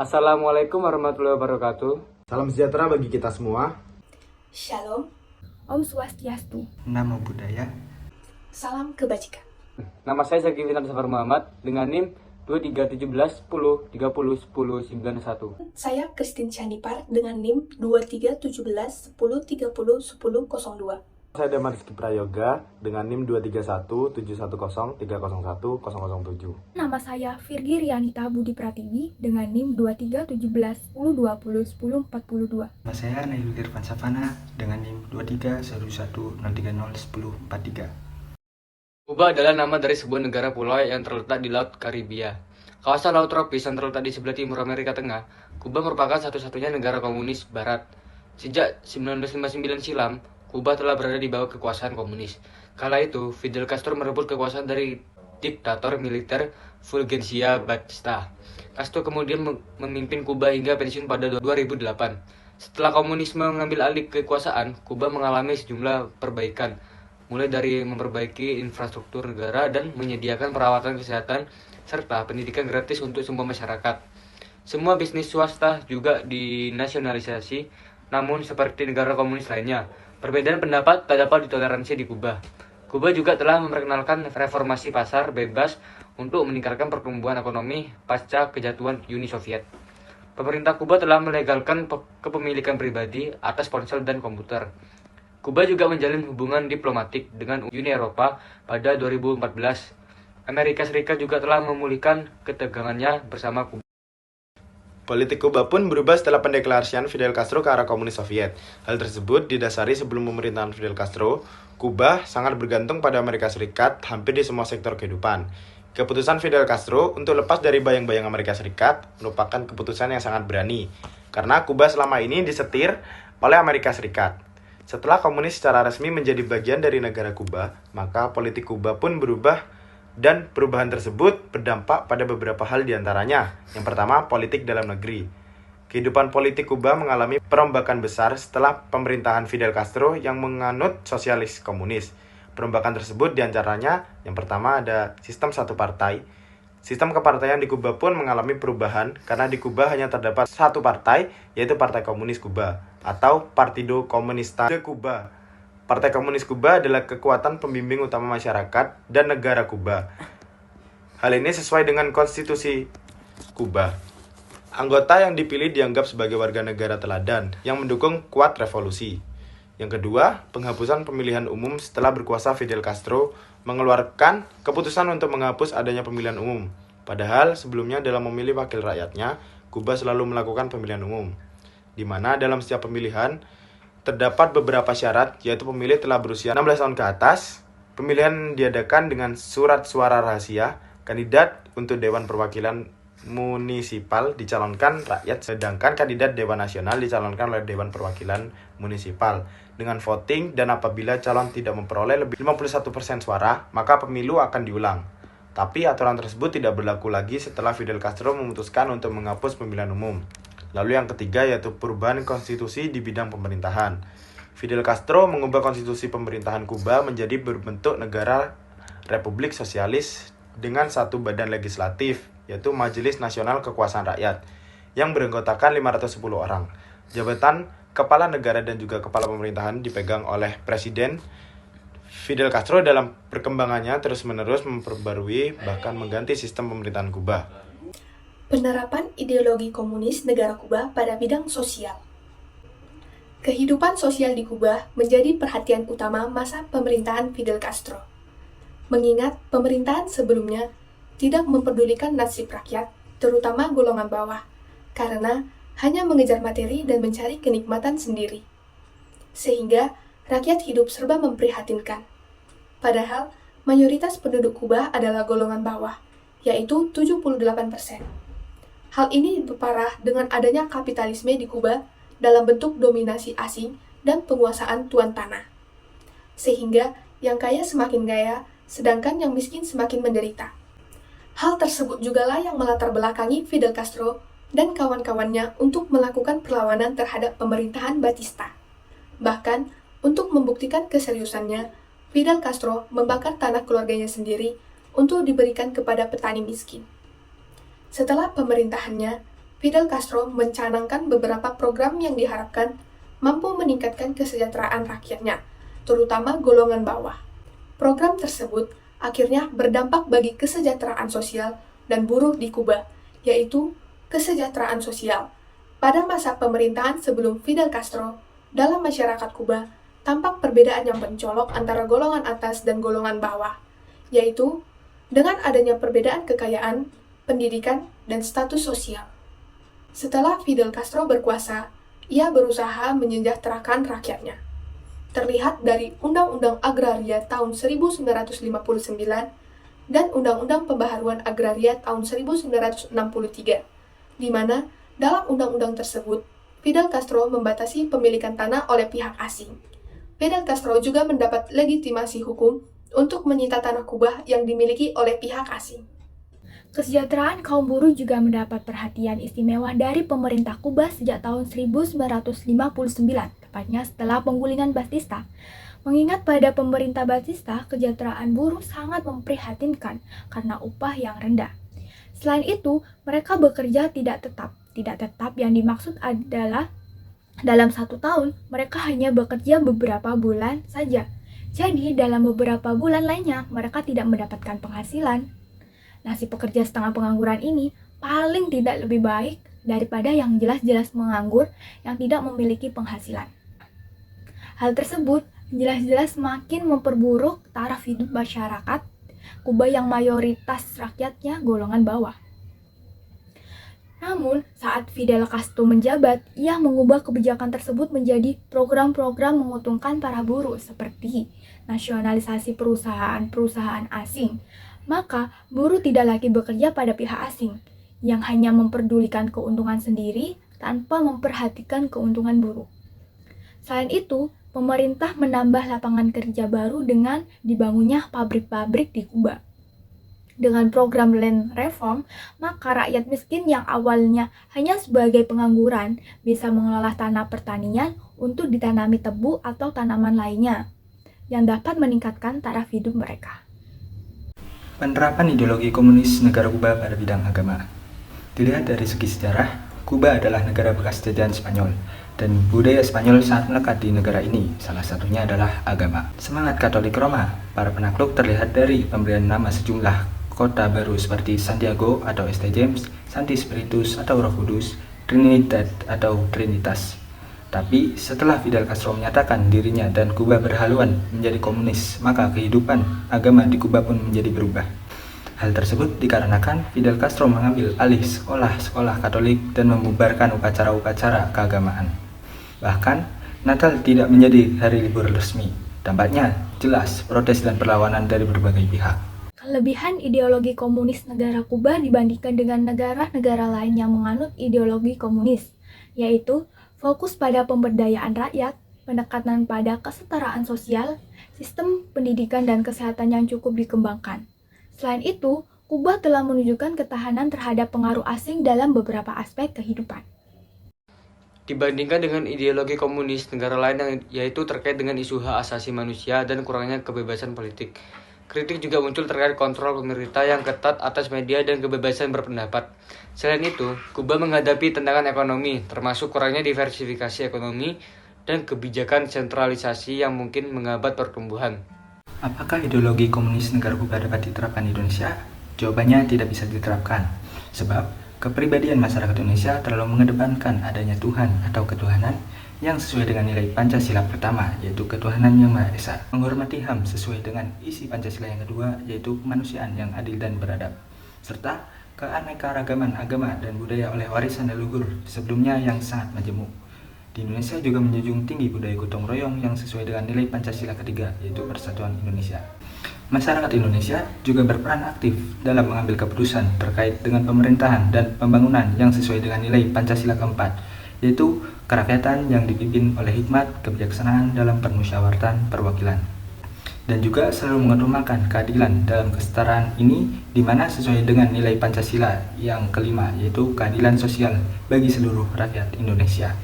Assalamualaikum warahmatullahi wabarakatuh. Salam sejahtera bagi kita semua. Shalom, Om Swastiastu. Nama budaya. salam kebajikan. Nama saya Zaki Witan Safar Muhammad dengan NIM 2317 10 30 10 91. Saya Christine Chanipar dengan NIM 2317 10 30 10 02. Saya Damar Rizky Prayoga dengan NIM 231 710 301 007. Nama saya Virgi Rianita Budi Pratiwi dengan NIM 2317 10 20 10 42. Nama saya Nailul Irfan Savana dengan NIM 231110301043. Kuba adalah nama dari sebuah negara pulau yang terletak di Laut Karibia. Kawasan laut tropis yang terletak di sebelah timur Amerika Tengah, Kuba merupakan satu-satunya negara komunis barat. Sejak 1959 silam, Kuba telah berada di bawah kekuasaan komunis. Kala itu, Fidel Castro merebut kekuasaan dari diktator militer Fulgencio Batista. Castro kemudian memimpin Kuba hingga pensiun pada 2008. Setelah komunisme mengambil alih kekuasaan, Kuba mengalami sejumlah perbaikan, mulai dari memperbaiki infrastruktur negara dan menyediakan perawatan kesehatan serta pendidikan gratis untuk semua masyarakat. Semua bisnis swasta juga dinasionalisasi, namun seperti negara komunis lainnya, perbedaan pendapat tak dapat ditoleransi di Kuba. Kuba juga telah memperkenalkan reformasi pasar bebas untuk meningkatkan pertumbuhan ekonomi pasca kejatuhan Uni Soviet. Pemerintah Kuba telah melegalkan kepemilikan pribadi atas ponsel dan komputer. Kuba juga menjalin hubungan diplomatik dengan Uni Eropa pada 2014. Amerika Serikat juga telah memulihkan ketegangannya bersama Kuba. Politik Kuba pun berubah setelah pendeklarasian Fidel Castro ke arah komunis Soviet. Hal tersebut didasari sebelum pemerintahan Fidel Castro, Kuba sangat bergantung pada Amerika Serikat hampir di semua sektor kehidupan. Keputusan Fidel Castro untuk lepas dari bayang-bayang Amerika Serikat merupakan keputusan yang sangat berani, karena Kuba selama ini disetir oleh Amerika Serikat. Setelah komunis secara resmi menjadi bagian dari negara Kuba, maka politik Kuba pun berubah dan perubahan tersebut berdampak pada beberapa hal diantaranya. Yang pertama, politik dalam negeri. Kehidupan politik Kuba mengalami perombakan besar setelah pemerintahan Fidel Castro yang menganut sosialis komunis. Perombakan tersebut diantaranya, yang pertama ada sistem satu partai. Sistem kepartaian di Kuba pun mengalami perubahan karena di Kuba hanya terdapat satu partai, yaitu Partai Komunis Kuba atau Partido Comunista de Cuba. Partai Komunis Kuba adalah kekuatan pembimbing utama masyarakat dan negara Kuba. Hal ini sesuai dengan konstitusi Kuba. Anggota yang dipilih dianggap sebagai warga negara teladan yang mendukung kuat revolusi. Yang kedua, penghapusan pemilihan umum setelah berkuasa Fidel Castro mengeluarkan keputusan untuk menghapus adanya pemilihan umum. Padahal sebelumnya dalam memilih wakil rakyatnya, Kuba selalu melakukan pemilihan umum, di mana dalam setiap pemilihan terdapat beberapa syarat, yaitu pemilih telah berusia 16 tahun ke atas, pemilihan diadakan dengan surat suara rahasia, kandidat untuk Dewan Perwakilan Munisipal dicalonkan rakyat, sedangkan kandidat Dewan Nasional dicalonkan oleh Dewan Perwakilan Munisipal dengan voting, dan apabila calon tidak memperoleh lebih 51% suara, maka pemilu akan diulang. Tapi aturan tersebut tidak berlaku lagi setelah Fidel Castro memutuskan untuk menghapus pemilihan umum. Lalu yang ketiga yaitu perubahan konstitusi di bidang pemerintahan. Fidel Castro mengubah konstitusi pemerintahan Kuba menjadi berbentuk negara Republik Sosialis dengan satu badan legislatif, yaitu Majelis Nasional Kekuasaan Rakyat, yang beranggotakan 510 orang. Jabatan kepala negara dan juga kepala pemerintahan dipegang oleh Presiden. Fidel Castro dalam perkembangannya terus-menerus memperbarui bahkan mengganti sistem pemerintahan Kuba. Penerapan ideologi komunis negara Kuba pada bidang sosial. Kehidupan sosial di Kuba menjadi perhatian utama masa pemerintahan Fidel Castro. Mengingat pemerintahan sebelumnya tidak memperdulikan nasib rakyat, terutama golongan bawah, karena hanya mengejar materi dan mencari kenikmatan sendiri. Sehingga rakyat hidup serba memprihatinkan. Padahal mayoritas penduduk Kuba adalah golongan bawah, yaitu 78%. Hal ini diperparah dengan adanya kapitalisme di Kuba dalam bentuk dominasi asing dan penguasaan tuan tanah. Sehingga yang kaya semakin kaya, sedangkan yang miskin semakin menderita. Hal tersebut jugalah yang melatar belakangi Fidel Castro dan kawan-kawannya untuk melakukan perlawanan terhadap pemerintahan Batista. Bahkan, untuk membuktikan keseriusannya, Fidel Castro membakar tanah keluarganya sendiri untuk diberikan kepada petani miskin. Setelah pemerintahannya, Fidel Castro mencanangkan beberapa program yang diharapkan mampu meningkatkan kesejahteraan rakyatnya, terutama golongan bawah. Program tersebut akhirnya berdampak bagi kesejahteraan sosial dan buruh di Kuba, yaitu kesejahteraan sosial. Pada masa pemerintahan sebelum Fidel Castro, dalam masyarakat Kuba, tampak perbedaan yang mencolok antara golongan atas dan golongan bawah, yaitu dengan adanya perbedaan kekayaan, pendidikan, dan status sosial. Setelah Fidel Castro berkuasa, ia berusaha menyejahterakan rakyatnya. Terlihat dari Undang-Undang Agraria tahun 1959 dan Undang-Undang Pembaharuan Agraria tahun 1963, di mana dalam undang-undang tersebut, Fidel Castro membatasi pemilikan tanah oleh pihak asing. Fidel Castro juga mendapat legitimasi hukum untuk menyita tanah Kuba yang dimiliki oleh pihak asing. Kesejahteraan kaum buruh juga mendapat perhatian istimewa dari pemerintah Kuba sejak tahun 1959, tepatnya setelah penggulingan Batista. Mengingat pada pemerintah Batista, kesejahteraan buruh sangat memprihatinkan karena upah yang rendah. Selain itu, mereka bekerja tidak tetap. Tidak tetap yang dimaksud adalah dalam 1 tahun, mereka hanya bekerja beberapa bulan saja. Jadi, dalam beberapa bulan lainnya, mereka tidak mendapatkan penghasilan. Nasib pekerja setengah pengangguran ini paling tidak lebih baik daripada yang jelas-jelas menganggur yang tidak memiliki penghasilan. Hal tersebut jelas-jelas semakin memperburuk taraf hidup masyarakat Kuba yang mayoritas rakyatnya golongan bawah. Namun, saat Fidel Castro menjabat, ia mengubah kebijakan tersebut menjadi program-program menguntungkan para buruh seperti nasionalisasi perusahaan-perusahaan asing. Maka, buruh tidak lagi bekerja pada pihak asing, yang hanya memperdulikan keuntungan sendiri tanpa memperhatikan keuntungan buruh. Selain itu, pemerintah menambah lapangan kerja baru dengan dibangunnya pabrik-pabrik di Kuba. Dengan program land reform, maka rakyat miskin yang awalnya hanya sebagai pengangguran bisa mengelola tanah pertanian untuk ditanami tebu atau tanaman lainnya, yang dapat meningkatkan taraf hidup mereka. Penerapan ideologi komunis negara Kuba pada bidang agama. Dilihat dari segi sejarah, Kuba adalah negara bekas jajahan Spanyol, dan budaya Spanyol sangat melekat di negara ini, salah satunya adalah agama. Semangat Katolik Roma, para penakluk terlihat dari pemberian nama sejumlah kota baru seperti Santiago atau St. James, Sancti Spiritus atau Roh Kudus, Trinidad atau Trinitas. Tapi setelah Fidel Castro menyatakan dirinya dan Kuba berhaluan menjadi komunis, maka kehidupan agama di Kuba pun menjadi berubah. Hal tersebut dikarenakan Fidel Castro mengambil alih sekolah-sekolah Katolik dan membubarkan upacara-upacara keagamaan. Bahkan, Natal tidak menjadi hari libur resmi. Dampaknya jelas protes dan perlawanan dari berbagai pihak. Kelebihan ideologi komunis negara Kuba dibandingkan dengan negara-negara lain yang menganut ideologi komunis, yaitu fokus pada pemberdayaan rakyat, pendekatan pada kesetaraan sosial, sistem pendidikan dan kesehatan yang cukup dikembangkan. Selain itu, Kuba telah menunjukkan ketahanan terhadap pengaruh asing dalam beberapa aspek kehidupan. Dibandingkan dengan ideologi komunis negara lain yaitu terkait dengan isu hak asasi manusia dan kurangnya kebebasan politik. Kritik juga muncul terkait kontrol pemerintah yang ketat atas media dan kebebasan berpendapat. Selain itu, Kuba menghadapi tantangan ekonomi, termasuk kurangnya diversifikasi ekonomi dan kebijakan sentralisasi yang mungkin menghambat pertumbuhan. Apakah ideologi komunis negara Kuba dapat diterapkan di Indonesia? Jawabannya tidak bisa diterapkan, sebab kepribadian masyarakat Indonesia terlalu mengedepankan adanya Tuhan atau ketuhanan yang sesuai dengan nilai Pancasila pertama, yaitu ketuhanan yang Maha Esa. Menghormati HAM sesuai dengan isi Pancasila yang kedua, yaitu kemanusiaan yang adil dan beradab, serta keanekaragaman agama dan budaya oleh warisan leluhur sebelumnya yang sangat majemuk. Di Indonesia juga menjunjung tinggi budaya gotong royong yang sesuai dengan nilai Pancasila ketiga, yaitu Persatuan Indonesia. Masyarakat Indonesia juga berperan aktif dalam mengambil keputusan terkait dengan pemerintahan dan pembangunan yang sesuai dengan nilai Pancasila keempat, yaitu kerakyatan yang dipimpin oleh hikmat kebijaksanaan dalam permusyawaratan perwakilan. Dan juga selalu mengutamakan keadilan dalam kesetaraan ini, di mana sesuai dengan nilai Pancasila yang kelima, yaitu keadilan sosial bagi seluruh rakyat Indonesia.